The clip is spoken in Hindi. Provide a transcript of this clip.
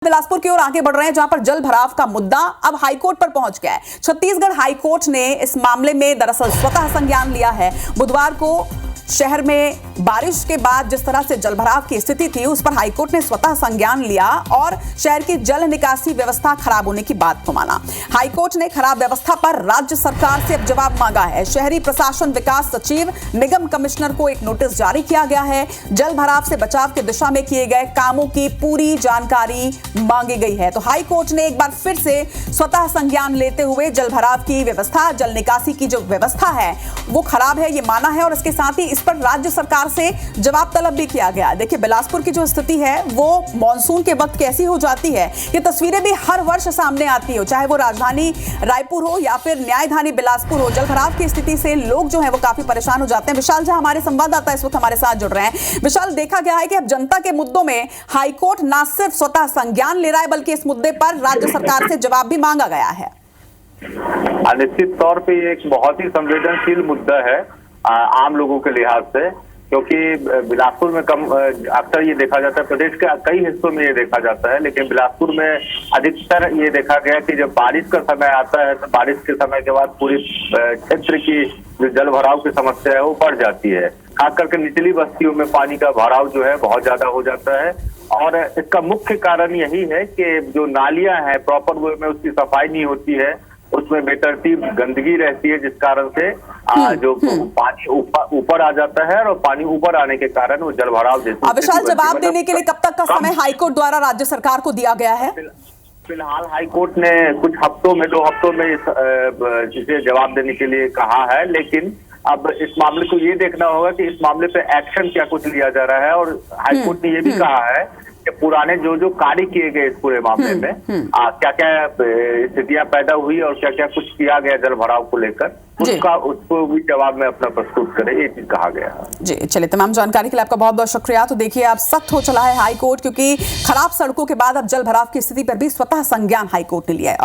बिलासपुर की ओर आगे बढ़ रहे हैं, जहां पर जल भराव का मुद्दा अब हाईकोर्ट पर पहुंच गया है। छत्तीसगढ़ हाईकोर्ट ने इस मामले में दरअसल स्वतः संज्ञान लिया है। बुधवार को शहर में बारिश के बाद जिस तरह से जलभराव की स्थिति थी, उस पर हाईकोर्ट ने स्वतः संज्ञान लिया और शहर की जल निकासी व्यवस्था खराब होने की बात को माना। हाईकोर्ट ने खराब व्यवस्था पर राज्य सरकार से अब जवाब मांगा है। शहरी प्रशासन विकास सचिव निगम कमिश्नर को एक नोटिस जारी किया गया है। जल भराव से बचाव की दिशा में किए गए कामों की पूरी जानकारी मांगी गई है। तो हाईकोर्ट ने एक बार फिर से स्वतः संज्ञान लेते हुए जल भराव की व्यवस्था, जल निकासी की जो व्यवस्था है वो खराब है, ये माना है और इसके साथ ही इस पर राज्य सरकार से जवाब तलब भी किया गया। देखिए, बिलासपुर की जो स्थिति है वो मॉनसून के वक्त कैसी हो जाती है, ये तस्वीरें भी हर वर्ष सामने आती हो, चाहे वो राजधानी रायपुर हो या फिर न्यायधानी बिलासपुर हो। जलभराव की स्थिति से लोग जो है वो काफी परेशान हो जाते हैं। विशाल झा हमारे संवाददाता इस वक्त हमारे साथ जुड़ रहे हैं। विशाल, देखा गया है कि अब जनता के मुद्दों में हाईकोर्ट न सिर्फ स्वतः संज्ञान ले रहा है, बल्कि इस मुद्दे पर राज्य सरकार से जवाब भी मांगा गया है। निश्चित तौर पे ये एक बहुत ही संवेदनशील मुद्दा है आम लोगों के लिहाज से, क्योंकि बिलासपुर में कम अक्सर ये देखा जाता है, प्रदेश के कई हिस्सों में ये देखा जाता है, लेकिन बिलासपुर में अधिकतर ये देखा गया कि जब बारिश का समय आता है तो बारिश के समय के बाद पूरी क्षेत्र की जो जल भराव की समस्या है वो बढ़ जाती है। खास करके निचली बस्तियों में पानी का भराव जो है बहुत ज्यादा हो जाता है और इसका मुख्य कारण यही है कि जो नालियां हैं प्रॉपर वे में उसकी सफाई नहीं होती है, उसमें बेतरतीब गंदगी रहती है, जिस कारण से जो पानी ऊपर आ जाता है और पानी ऊपर आने के कारण वो जल भराव जैसे। विशाल, जवाब देने के लिए कब तक का समय हाईकोर्ट द्वारा राज्य सरकार को दिया गया है? फिलहाल हाईकोर्ट ने कुछ हफ्तों में 2 हफ्तों में इसे जवाब देने के लिए कहा है, लेकिन अब इस मामले को ये देखना होगा कि इस मामले पे एक्शन क्या कुछ लिया जा रहा है। और हाईकोर्ट ने ये भी कहा है कि पुराने जो कार्य किए गए इस पूरे मामले में क्या क्या स्थितियां पैदा हुई और क्या क्या कुछ किया गया जल भराव को लेकर, उसको भी जवाब में अपना प्रस्तुत करे, ये चीज कहा गया है। जी चलिए, तमाम जानकारी के लिए आपका बहुत बहुत शुक्रिया। तो देखिए, अब सख्त हो चला है हाईकोर्ट, क्योंकि खराब सड़कों के बाद अब जल भराव की स्थिति पर भी स्वतः संज्ञान हाईकोर्ट ने लिया है।